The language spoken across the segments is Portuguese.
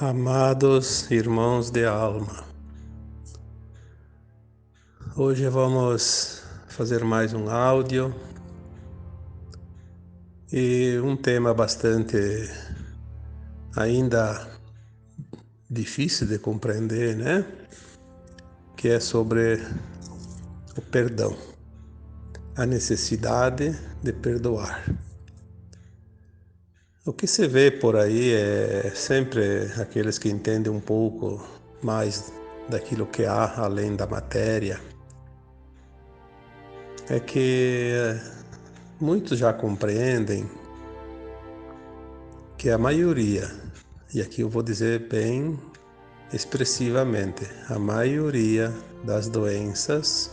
Amados irmãos de alma, hoje vamos fazer mais um áudio e um tema bastante ainda difícil de compreender, né? Que é sobre o perdão, a necessidade de perdoar. O que se vê por aí é sempre aqueles que entendem um pouco mais daquilo que há além da matéria, é que muitos já compreendem que a maioria, e aqui eu vou dizer bem expressivamente, a maioria das doenças,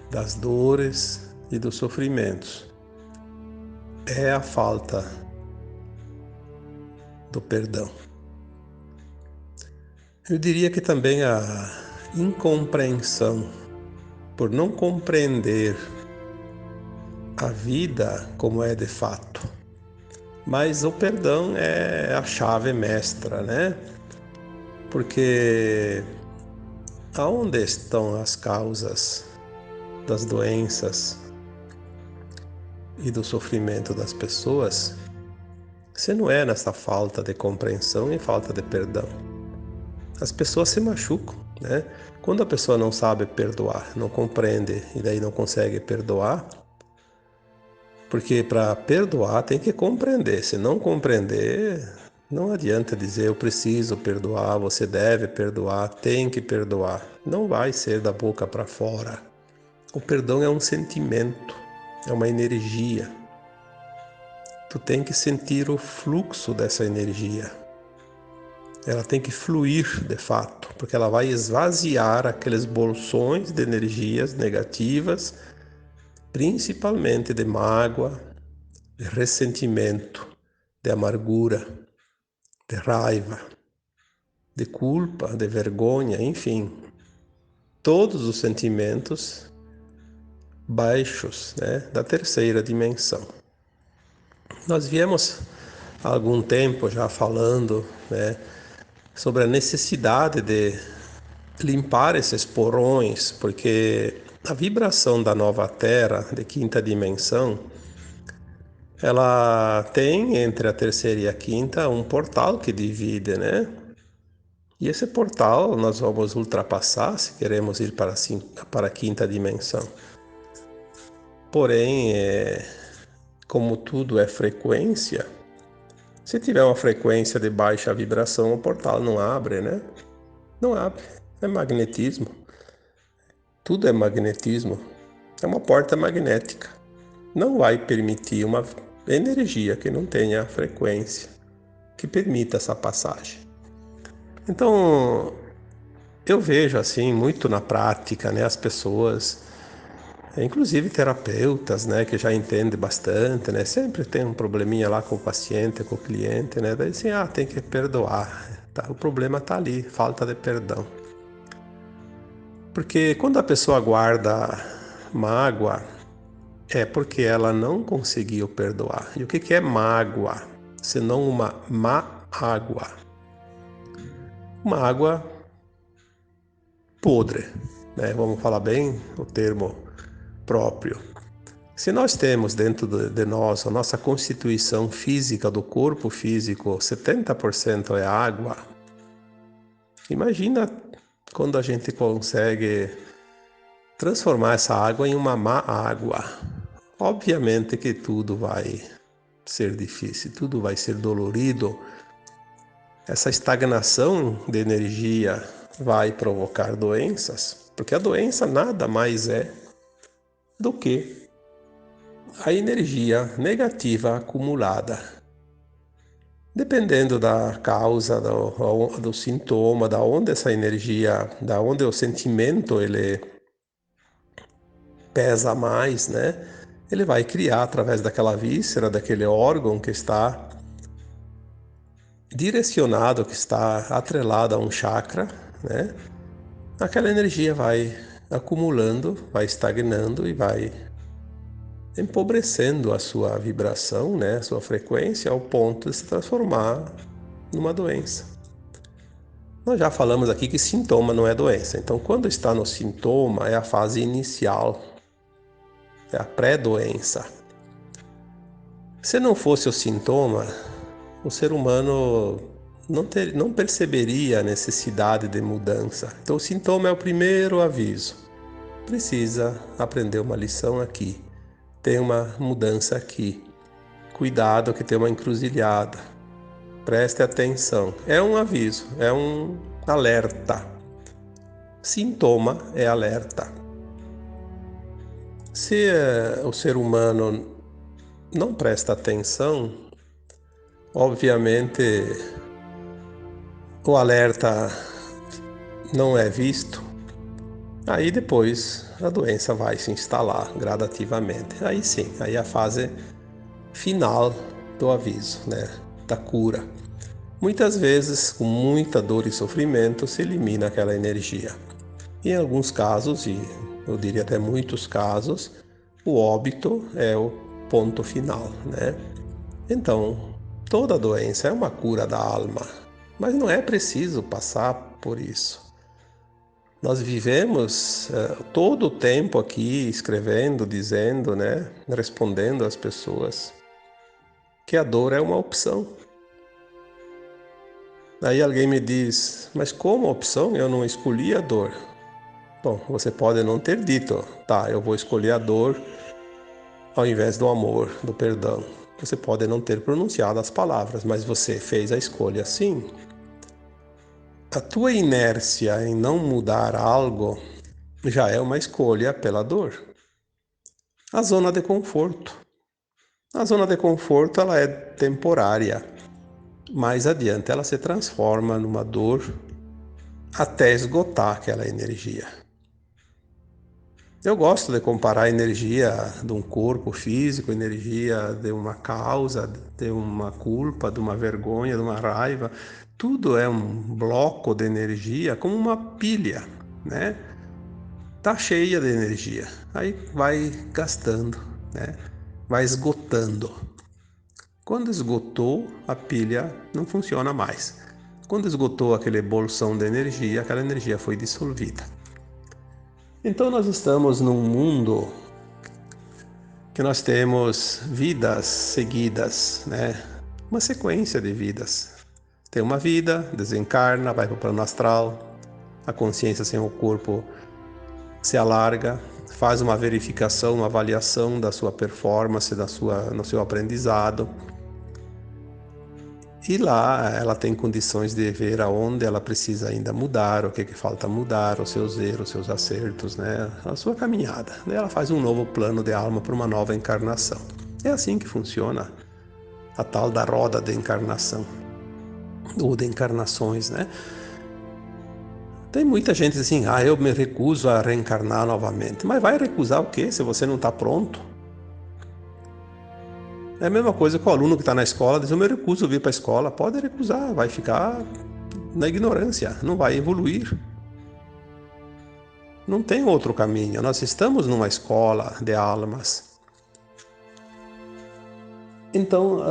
das dores e dos sofrimentos é a falta do perdão. Eu diria que também a incompreensão, por não compreender a vida como é de fato. Mas o perdão é a chave mestra, né? Porque aonde estão as causas das doenças e do sofrimento das pessoas, se não é nessa falta de compreensão e falta de perdão? As pessoas se machucam, né? Quando a pessoa não sabe perdoar, não compreende e daí não consegue perdoar, porque para perdoar tem que compreender. Se não compreender, não adianta dizer eu preciso perdoar, você deve perdoar, tem que perdoar. Não vai ser da boca para fora. O perdão é um sentimento, é uma energia. Tu tem que sentir o fluxo dessa energia. Ela tem que fluir de fato, porque ela vai esvaziar aqueles bolsões de energias negativas, principalmente de mágoa, de ressentimento, de amargura, de raiva, de culpa, de vergonha, enfim, todos os sentimentos baixos, né, da terceira dimensão. Nós viemos há algum tempo já falando, né, sobre a necessidade de limpar esses porões, porque a vibração da nova Terra, de quinta dimensão, ela tem entre a terceira e a quinta um portal que divide, né? E esse portal nós vamos ultrapassar se queremos ir para a quinta dimensão. Porém, como tudo é frequência, se tiver uma frequência de baixa vibração, o portal não abre, né? Não abre. É magnetismo. Tudo é magnetismo. É uma porta magnética. Não vai permitir uma energia que não tenha frequência que permita essa passagem. Então, eu vejo assim muito na prática, né, as pessoas, inclusive terapeutas, né, que já entendem bastante, né, sempre tem um probleminha lá com o paciente, com o cliente, né, daí assim, tem que perdoar, tá? O problema tá ali, falta de perdão. Porque quando a pessoa guarda mágoa, é porque ela não conseguiu perdoar. E o que é mágoa? Senão uma má água. Uma água podre, né? Vamos falar bem o termo próprio. Se nós temos dentro de nós a nossa constituição física do corpo físico, 70% é água, imagina quando a gente consegue transformar essa água em uma má água. Obviamente que tudo vai ser difícil, tudo vai ser dolorido. Essa estagnação de energia vai provocar doenças, porque a doença nada mais é do que a energia negativa acumulada. Dependendo da causa, do sintoma, da onde essa energia, da onde o sentimento ele pesa mais, né? Ele vai criar através daquela víscera, daquele órgão que está direcionado, que está atrelado a um chakra, né? Aquela energia vai acumulando, vai estagnando e vai empobrecendo a sua vibração, né? A sua frequência, ao ponto de se transformar numa doença. Nós já falamos aqui que sintoma não é doença. Então, quando está no sintoma, é a fase inicial, é a pré-doença. Se não fosse o sintoma, o ser humano não perceberia a necessidade de mudança. Então, o sintoma é o primeiro aviso. Precisa aprender uma lição aqui. Tem uma mudança aqui. Cuidado que tem uma encruzilhada. Preste atenção. É um aviso, é um alerta. Sintoma é alerta. Se o ser humano não presta atenção, obviamente o alerta não é visto, aí depois a doença vai se instalar gradativamente. Aí sim, aí é a fase final do aviso, né, da cura. Muitas vezes, com muita dor e sofrimento, se elimina aquela energia. Em alguns casos, e eu diria até muitos casos, o óbito é o ponto final, né? Então, toda doença é uma cura da alma, mas não é preciso passar por isso. Nós vivemos todo o tempo aqui escrevendo, dizendo, né, respondendo às pessoas que a dor é uma opção. Aí alguém me diz, mas como opção? Eu não escolhi a dor. Bom, você pode não ter dito, tá, eu vou escolher a dor ao invés do amor, do perdão. Você pode não ter pronunciado as palavras, mas você fez a escolha sim. A tua inércia em não mudar algo já é uma escolha pela dor. A zona de conforto. A zona de conforto ela é temporária. Mais adiante ela se transforma numa dor até esgotar aquela energia. Eu gosto de comparar a energia de um corpo físico, energia de uma causa, de uma culpa, de uma vergonha, de uma raiva. Tudo é um bloco de energia, como uma pilha, né? Tá cheia de energia. Aí vai gastando, né? Vai esgotando. Quando esgotou, a pilha não funciona mais. Quando esgotou aquele bolsão de energia, aquela energia foi dissolvida. Então nós estamos num mundo que nós temos vidas seguidas, né? Uma sequência de vidas. Tem uma vida, desencarna, vai para o plano astral, a consciência sem o corpo se alarga, faz uma verificação, uma avaliação da sua performance, no seu aprendizado. E lá ela tem condições de ver aonde ela precisa ainda mudar, o que falta mudar, os seus erros, os seus acertos, né? A sua caminhada. Ela faz um novo plano de alma para uma nova encarnação. É assim que funciona a tal da roda de encarnação, ou de encarnações, né? Tem muita gente assim, eu me recuso a reencarnar novamente. Mas vai recusar o quê se você não está pronto? É a mesma coisa que o aluno que está na escola diz, eu me recuso a vir para a escola. Pode recusar, vai ficar na ignorância, não vai evoluir. Não tem outro caminho. Nós estamos numa escola de almas. Então,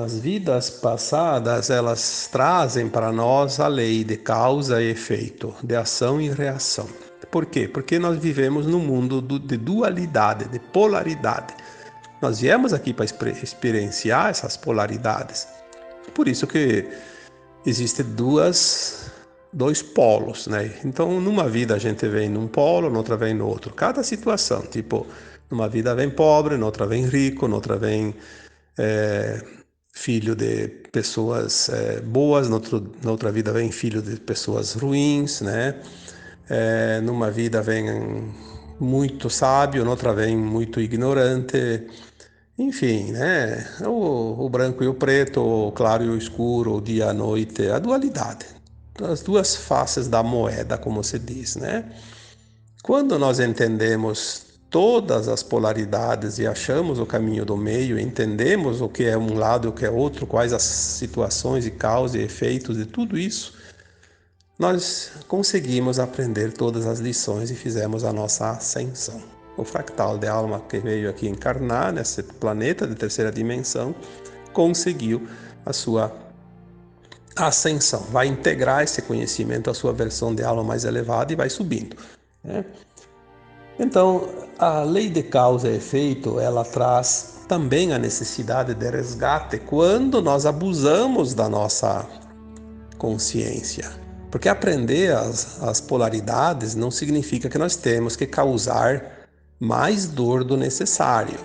as vidas passadas, elas trazem para nós a lei de causa e efeito, de ação e reação. Por quê? Porque nós vivemos num mundo de dualidade, de polaridade. Nós viemos aqui para experienciar essas polaridades. Por isso que existem dois polos, né? Então, numa vida a gente vem num polo, noutra vem no outro. Cada situação, tipo, numa vida vem pobre, noutra vem rico, noutra vem filho de pessoas boas, noutra vida vem filho de pessoas ruins, né? Numa vida vem muito sábio, noutra vem muito ignorante. Enfim, né? O branco e o preto, o claro e o escuro, o dia e a noite, a dualidade. As duas faces da moeda, como se diz, né? Quando nós entendemos todas as polaridades e achamos o caminho do meio, entendemos o que é um lado e o que é outro, quais as situações e causas e efeitos de tudo isso, nós conseguimos aprender todas as lições e fizemos a nossa ascensão. O fractal de alma que veio aqui encarnar nesse planeta de terceira dimensão conseguiu a sua a ascensão, vai integrar esse conhecimento à sua versão de alma mais elevada e vai subindo, né? Então, a lei de causa e efeito, ela traz também a necessidade de resgate quando nós abusamos da nossa consciência. Porque aprender as polaridades não significa que nós temos que causar mais dor do necessário.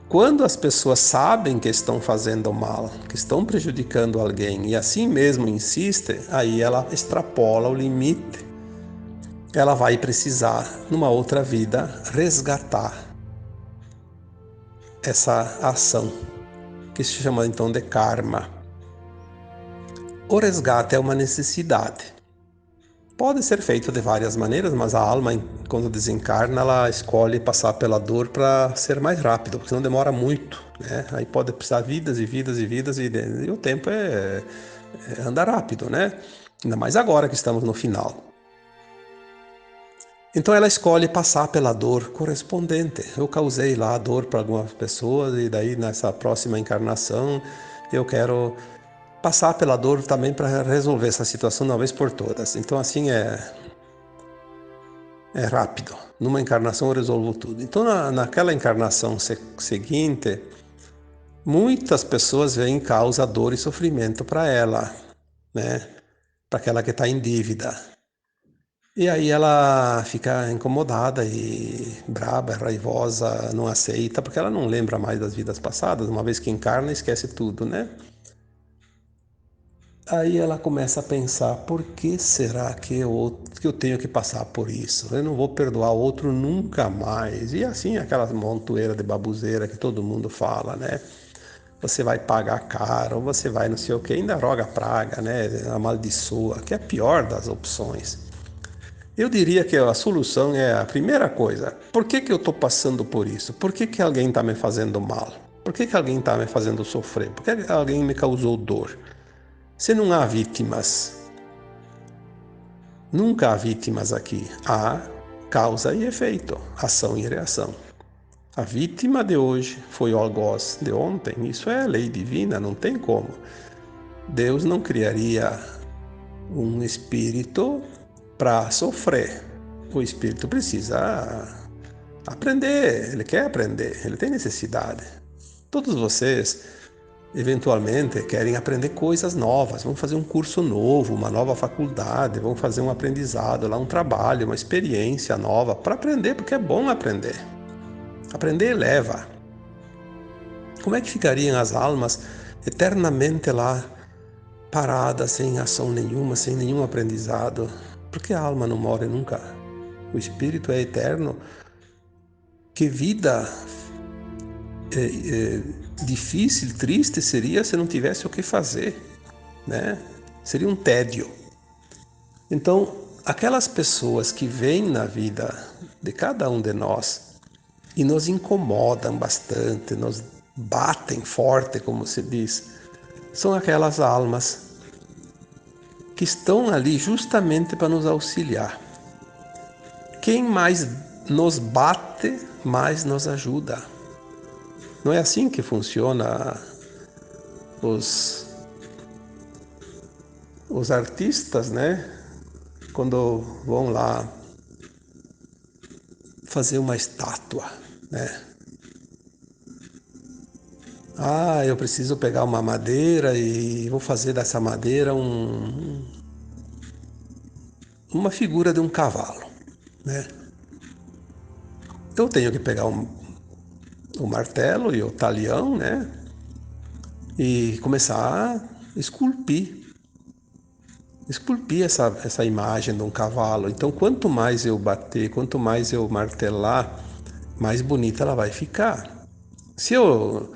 Quando as pessoas sabem que estão fazendo mal, que estão prejudicando alguém e assim mesmo insistem, aí ela extrapola o limite. Ela vai precisar, numa outra vida, resgatar essa ação, que se chama então de karma. O resgate é uma necessidade. Pode ser feito de várias maneiras, mas a alma, quando desencarna, ela escolhe passar pela dor para ser mais rápido, porque senão demora muito, né? Aí pode precisar vidas e vidas e vidas, e o tempo anda rápido, né? Ainda mais agora que estamos no final. Então ela escolhe passar pela dor correspondente. Eu causei lá a dor para algumas pessoas e daí nessa próxima encarnação eu quero passar pela dor também para resolver essa situação de uma vez por todas. Então assim é rápido. Numa encarnação eu resolvo tudo. Então naquela encarnação seguinte, muitas pessoas veem causa dor e sofrimento para ela, né? Para aquela que está em dívida. E aí ela fica incomodada e braba, raivosa, não aceita, porque ela não lembra mais das vidas passadas, uma vez que encarna, esquece tudo, né? Aí ela começa a pensar, por que será que eu tenho que passar por isso? Eu não vou perdoar o outro nunca mais. E assim, aquela montoeira de babuzeira que todo mundo fala, né? Você vai pagar caro, ou você vai não sei o que, ainda roga praga, né? Amaldiçoa, que é a pior das opções. Eu diria que a solução é a primeira coisa. Por que eu estou passando por isso? Por que alguém está me fazendo mal? Por que alguém está me fazendo sofrer? Por que alguém me causou dor? Se não há vítimas, nunca há vítimas aqui. Há causa e efeito, ação e reação. A vítima de hoje foi o algoz de ontem. Isso é lei divina, não tem como. Deus não criaria um espírito para sofrer. O espírito precisa aprender, ele quer aprender, ele tem necessidade. Todos vocês, eventualmente, querem aprender coisas novas, vão fazer um curso novo, uma nova faculdade, vão fazer um aprendizado lá, um trabalho, uma experiência nova para aprender, porque é bom aprender. Aprender eleva. Como é que ficariam as almas eternamente lá, paradas, sem ação nenhuma, sem nenhum aprendizado? Porque a alma não morre nunca. O espírito é eterno. Que vida difícil, triste seria se não tivesse o que fazer, né? Seria um tédio. Então, aquelas pessoas que vêm na vida de cada um de nós e nos incomodam bastante, nos batem forte, como se diz, são aquelas almas que estão ali justamente para nos auxiliar. Quem mais nos bate, mais nos ajuda. Não é assim que funciona os artistas, né? Quando vão lá fazer uma estátua, né? Ah, eu preciso pegar uma madeira e vou fazer dessa madeira uma figura de um cavalo, né? Eu tenho que pegar o martelo e o talhão, né? E começar a esculpir essa imagem de um cavalo. Então, quanto mais eu bater, quanto mais eu martelar, mais bonita ela vai ficar. Se eu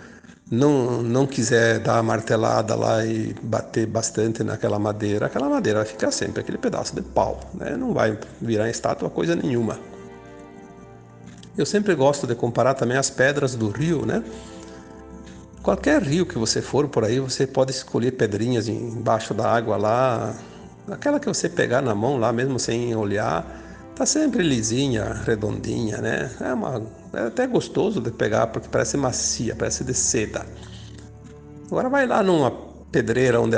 não quiser dar a martelada lá e bater bastante aquela madeira vai ficar sempre aquele pedaço de pau, né? Não vai virar estátua coisa nenhuma. Eu sempre gosto de comparar também as pedras do rio, né? Qualquer rio que você for por aí, você pode escolher pedrinhas embaixo da água lá, aquela que você pegar na mão lá, mesmo sem olhar, tá sempre lisinha, redondinha, né? É até gostoso de pegar porque parece macia, parece de seda. Agora vai lá pedreira onde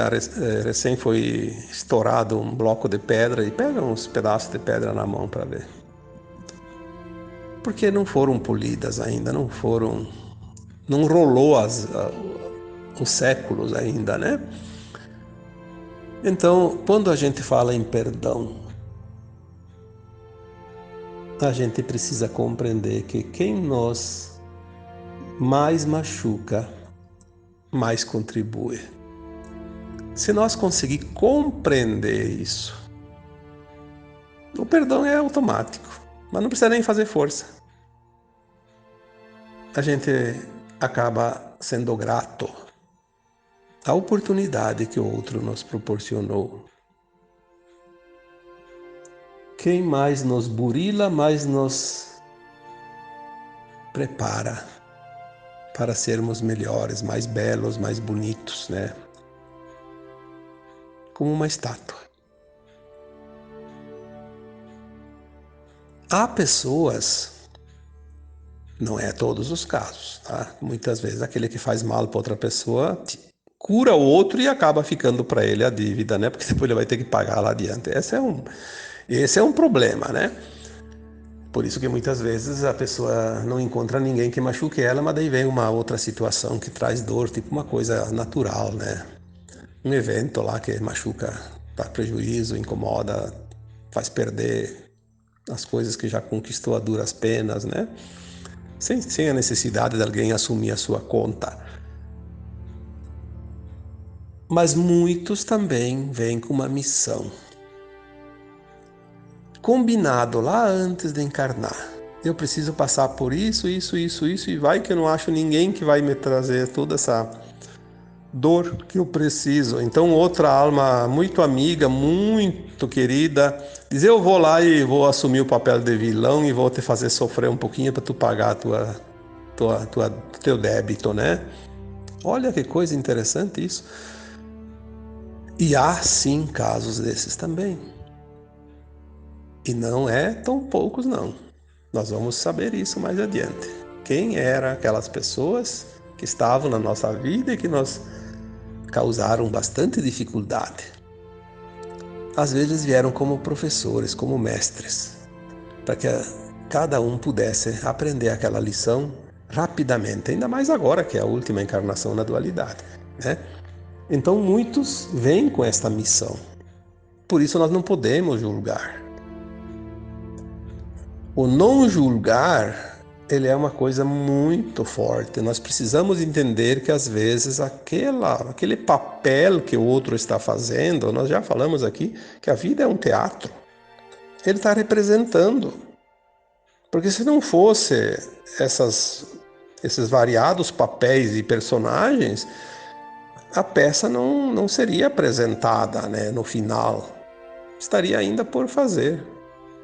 recém foi estourado um bloco de pedra e pega uns pedaços de pedra na mão para ver. Porque não foram polidas ainda, não rolou os séculos ainda, né? Então, quando a gente fala em perdão, a gente precisa compreender que quem nos mais machuca, mais contribui. Se nós conseguir compreender isso, o perdão é automático, mas não precisa nem fazer força. A gente acaba sendo grato à oportunidade que o outro nos proporcionou. Quem mais nos burila, mais nos prepara para sermos melhores, mais belos, mais bonitos, né? Como uma estátua. Há pessoas, não é todos os casos, tá? Muitas vezes aquele que faz mal para outra pessoa cura o outro e acaba ficando para ele a dívida, né? Porque depois ele vai ter que pagar lá adiante. Esse é um problema, né? Por isso que muitas vezes a pessoa não encontra ninguém que machuque ela, mas daí vem uma outra situação que traz dor, tipo uma coisa natural, né? Um evento lá que machuca, dá prejuízo, incomoda, faz perder as coisas que já conquistou a duras penas, né? Sem a necessidade de alguém assumir a sua conta. Mas muitos também vêm com uma missão. Combinado lá antes de encarnar. Eu preciso passar por isso, e vai que eu não acho ninguém que vai me trazer toda essa dor que eu preciso. Então outra alma muito amiga, muito querida, diz: eu vou lá e vou assumir o papel de vilão e vou te fazer sofrer um pouquinho para tu pagar teu débito, né? Olha que coisa interessante isso. E há sim casos desses também. E não é tão poucos não. Nós vamos saber isso mais adiante. Quem eram aquelas pessoas que estavam na nossa vida e que nos causaram bastante dificuldade. Às vezes vieram como professores, como mestres, para que cada um pudesse aprender aquela lição rapidamente, ainda mais agora que é a última encarnação na dualidade, né? Então muitos vêm com esta missão. Por isso nós não podemos julgar. O não julgar, ele é uma coisa muito forte. Nós precisamos entender que às vezes aquele papel que o outro está fazendo, nós já falamos aqui que a vida é um teatro. Ele está representando. Porque se não fosse esses variados papéis e personagens, a peça não seria apresentada, né, no final. Estaria ainda por fazer,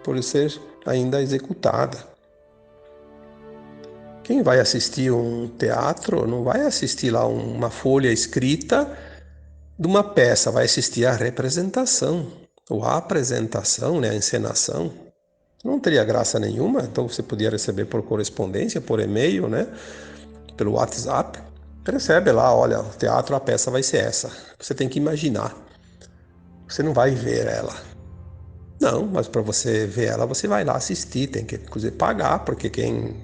por ser ainda executada. Quem vai assistir um teatro não vai assistir lá uma folha escrita de uma peça, vai assistir a representação, ou a apresentação, né, a encenação. Não teria graça nenhuma, então você podia receber por correspondência, por e-mail, né, pelo WhatsApp. Recebe lá, olha, o teatro, a peça vai ser essa. Você tem que imaginar. Você não vai ver ela. Não, mas para você ver ela, você vai lá assistir, tem que inclusive pagar, porque quem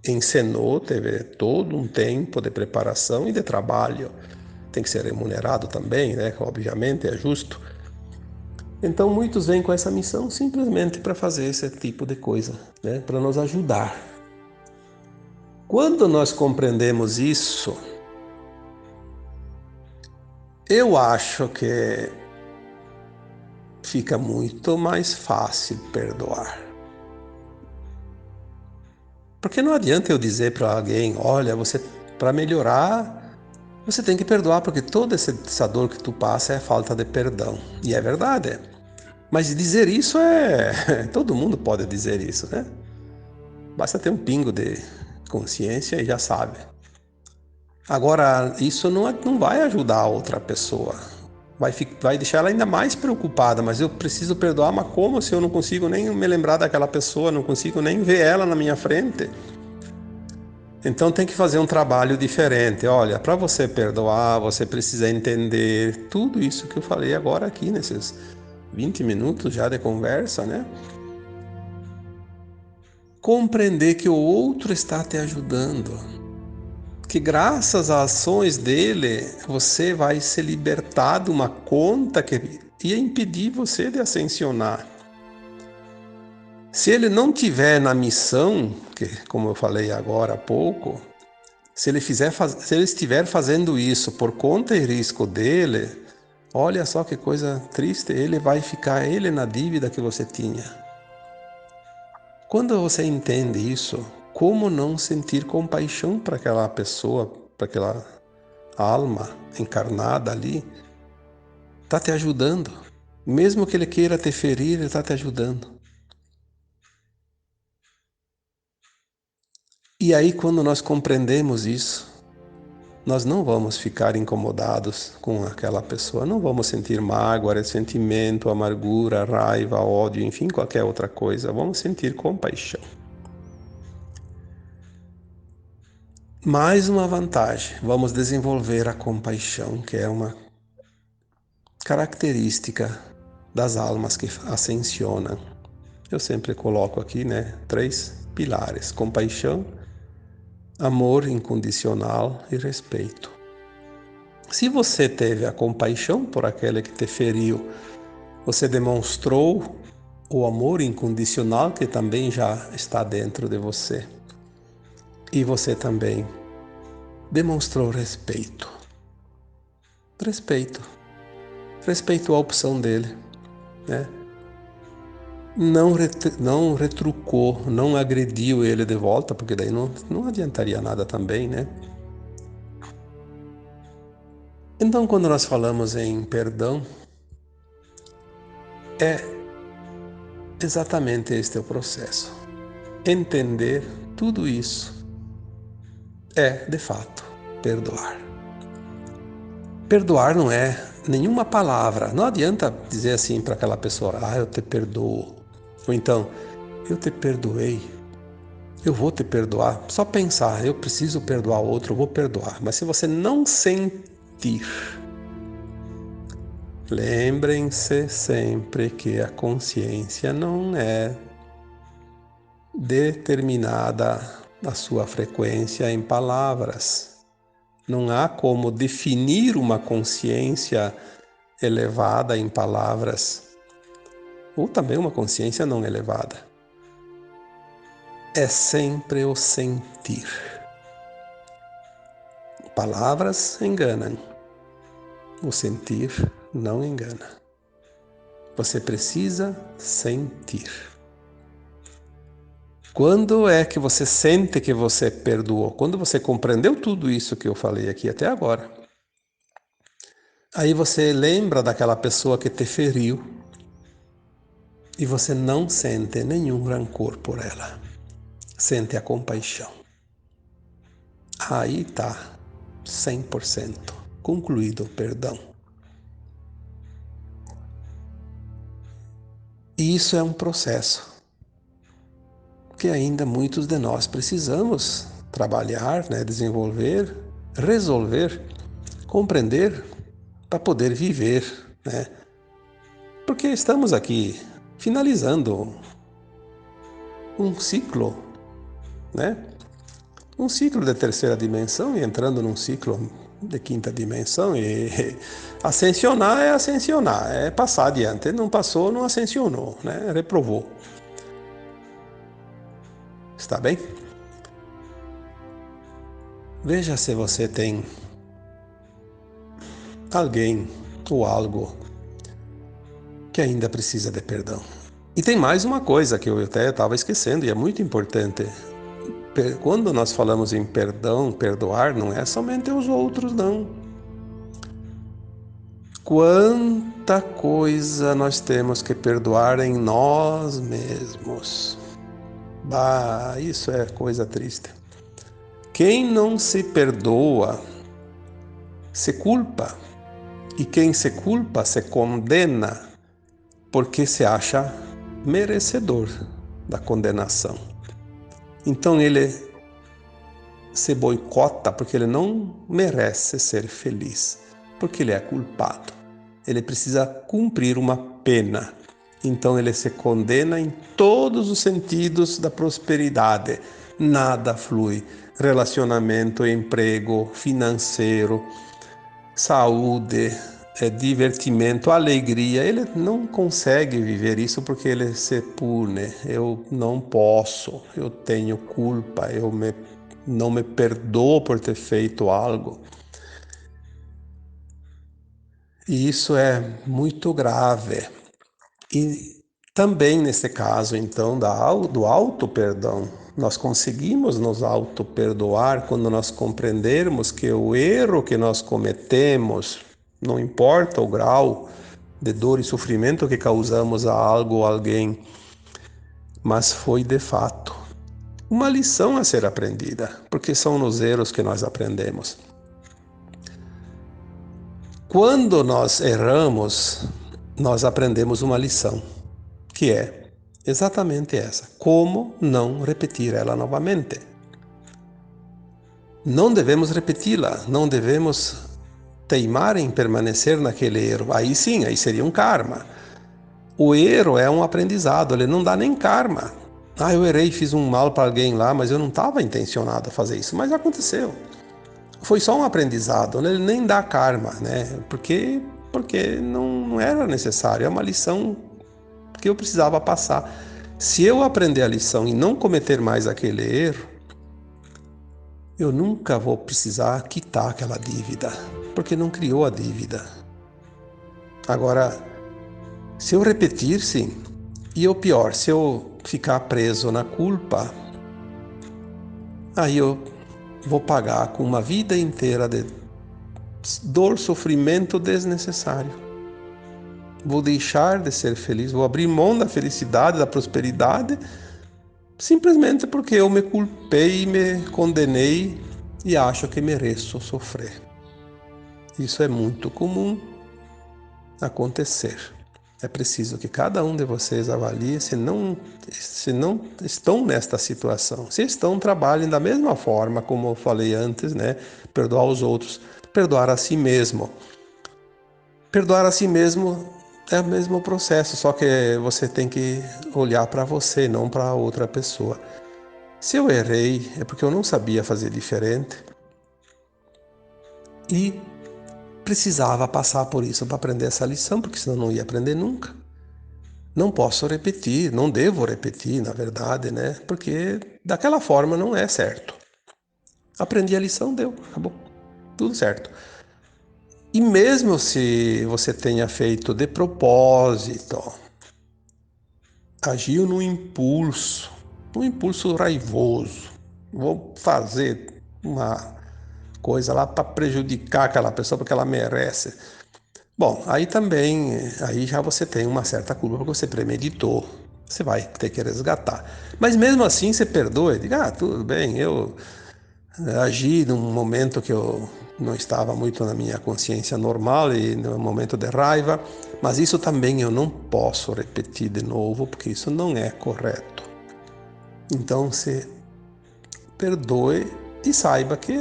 encenou teve todo um tempo de preparação e de trabalho. Tem que ser remunerado também, né? Obviamente é justo. Então muitos vêm com essa missão simplesmente para fazer esse tipo de coisa, né? Para nos ajudar. Quando nós compreendemos isso, eu acho que fica muito mais fácil perdoar. Porque não adianta eu dizer para alguém, olha, para melhorar, você tem que perdoar, porque toda essa dor que tu passa é falta de perdão. E é verdade. Mas dizer isso todo mundo pode dizer isso, né? Basta ter um pingo de consciência e já sabe. Agora, isso não vai ajudar a outra pessoa. Vai deixar ela ainda mais preocupada, mas eu preciso perdoar, mas como se eu não consigo nem me lembrar daquela pessoa, não consigo nem ver ela na minha frente? Então tem que fazer um trabalho diferente. Olha, para você perdoar, você precisa entender tudo isso que eu falei agora aqui nesses 20 minutos já de conversa, né? Compreender que o outro está te ajudando, que graças às ações dele, você vai se libertar de uma conta que ia impedir você de ascensionar. Se ele não tiver na missão, que como eu falei agora há pouco, se ele estiver fazendo isso por conta e risco dele, olha só que coisa triste, ele vai ficar na dívida que você tinha. Quando você entende isso, como não sentir compaixão para aquela pessoa, para aquela alma encarnada ali? Está te ajudando. Mesmo que ele queira te ferir, ele está te ajudando. E aí, quando nós compreendemos isso, nós não vamos ficar incomodados com aquela pessoa, não vamos sentir mágoa, ressentimento, amargura, raiva, ódio, enfim, qualquer outra coisa. Vamos sentir compaixão. Mais uma vantagem, vamos desenvolver a compaixão, que é uma característica das almas que ascensionam. Eu sempre coloco aqui, 3 pilares: compaixão, amor incondicional e respeito. Se você teve a compaixão por aquele que te feriu, você demonstrou o amor incondicional que também já está dentro de você. E você também demonstrou respeito. Respeito à opção dele, né? Não retrucou, não agrediu ele de volta, porque daí não adiantaria nada também, né? Então, quando nós falamos em perdão, é exatamente este o processo. Entender tudo isso é, de fato, perdoar. Perdoar não é nenhuma palavra. Não adianta dizer assim para aquela pessoa: eu te perdoo. Ou então, eu te perdoei. Eu vou te perdoar. Só pensar, eu preciso perdoar outro, eu vou perdoar. Mas se você não sentir, lembrem-se sempre que a consciência não é determinada a sua frequência em palavras. Não há como definir uma consciência elevada em palavras, ou também uma consciência não elevada. É sempre o sentir. Palavras enganam, o sentir não engana. Você precisa sentir. Quando é que você sente que você perdoou? Quando você compreendeu tudo isso que eu falei aqui até agora. Aí você lembra daquela pessoa que te feriu e você não sente nenhum rancor por ela. Sente a compaixão. Aí está 100% concluído o perdão. E isso é um processo que ainda muitos de nós precisamos trabalhar, desenvolver, resolver, compreender para poder viver, Porque estamos aqui finalizando um ciclo, Um ciclo de terceira dimensão e entrando num ciclo de quinta dimensão, e ascensionar é ascensionar, é passar adiante. Não passou, não ascensionou, reprovou. Está bem? Veja se você tem alguém ou algo que ainda precisa de perdão. E tem mais uma coisa que eu até estava esquecendo e é muito importante. Quando nós falamos em perdão, perdoar, não é somente os outros, não. Quanta coisa nós temos que perdoar em nós mesmos. Bah, isso é coisa triste. Quem não se perdoa, se culpa. E quem se culpa, se condena, porque se acha merecedor da condenação. Então ele se boicota porque ele não merece ser feliz, porque ele é culpado. Ele precisa cumprir uma pena. Então ele se condena em todos os sentidos da prosperidade. Nada flui. Relacionamento, emprego, financeiro, saúde, divertimento, alegria. Ele não consegue viver isso porque ele se pune. Eu não posso, eu tenho culpa, não me perdoo por ter feito algo. E isso é muito grave. E também nesse caso, então, do auto-perdão, nós conseguimos nos auto-perdoar quando nós compreendermos que o erro que nós cometemos, não importa o grau de dor e sofrimento que causamos a algo ou alguém, mas foi de fato uma lição a ser aprendida, porque são nos erros que nós aprendemos. Quando nós erramos, nós aprendemos uma lição, que é exatamente essa: como não repetir ela novamente. Não devemos repeti-la, não devemos teimar em permanecer naquele erro. Aí sim, aí seria um karma. O erro é um aprendizado, ele não dá nem karma. Ah, eu errei, fiz um mal para alguém lá, mas eu não estava intencionado a fazer isso, mas aconteceu. Foi só um aprendizado, ele nem dá karma, né? Porque não era necessário, é uma lição que eu precisava passar. Se eu aprender a lição e não cometer mais aquele erro, eu nunca vou precisar quitar aquela dívida, porque não criou a dívida. Agora, se eu repetir, sim, e o pior, se eu ficar preso na culpa, aí eu vou pagar com uma vida inteira de dor, sofrimento desnecessário. Vou deixar de ser feliz, vou abrir mão da felicidade, da prosperidade, simplesmente porque eu me culpei, me condenei e acho que mereço sofrer. Isso é muito comum acontecer. É preciso que cada um de vocês avalie se não estão nesta situação. Se estão, trabalhem da mesma forma, como eu falei antes, né? Perdoar os outros, perdoar a si mesmo. Perdoar a si mesmo é o mesmo processo, só que você tem que olhar para você, não para outra pessoa. Se eu errei, é porque eu não sabia fazer diferente e precisava passar por isso para aprender essa lição, porque senão não ia aprender nunca. Não posso repetir, não devo repetir, na verdade, né? Porque daquela forma não é certo. Aprendi a lição, deu, acabou. Tudo certo. E mesmo se você tenha feito de propósito, agiu num impulso raivoso, vou fazer uma coisa lá para prejudicar aquela pessoa porque ela merece. Bom, aí também, aí já você tem uma certa culpa porque você premeditou. Você vai ter que resgatar. Mas mesmo assim você perdoa e diga, tudo bem, eu agi num momento que eu não estava muito na minha consciência normal e no momento de raiva, mas isso também eu não posso repetir de novo porque isso não é correto. Então você perdoe e saiba que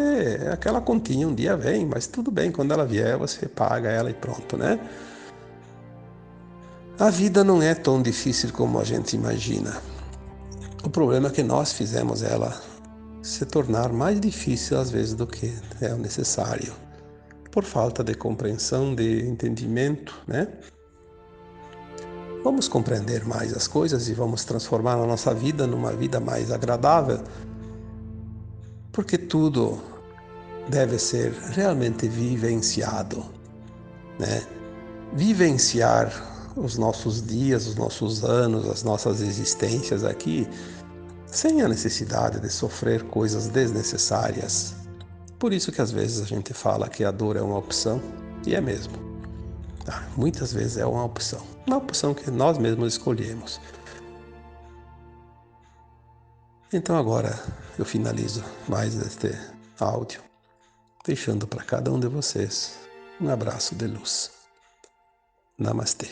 aquela continha um dia vem, mas tudo bem, quando ela vier você paga ela e pronto, né? A vida não é tão difícil como a gente imagina. O problema é que nós fizemos ela se tornar mais difícil às vezes do que é o necessário, por falta de compreensão, de entendimento, né? Vamos compreender mais as coisas e vamos transformar a nossa vida numa vida mais agradável, porque tudo deve ser realmente vivenciado, né? Vivenciar os nossos dias, os nossos anos, as nossas existências aqui, sem a necessidade de sofrer coisas desnecessárias. Por isso que às vezes a gente fala que a dor é uma opção, e é mesmo. Muitas vezes é uma opção que nós mesmos escolhemos. Então agora eu finalizo mais este áudio, deixando para cada um de vocês um abraço de luz. Namastê.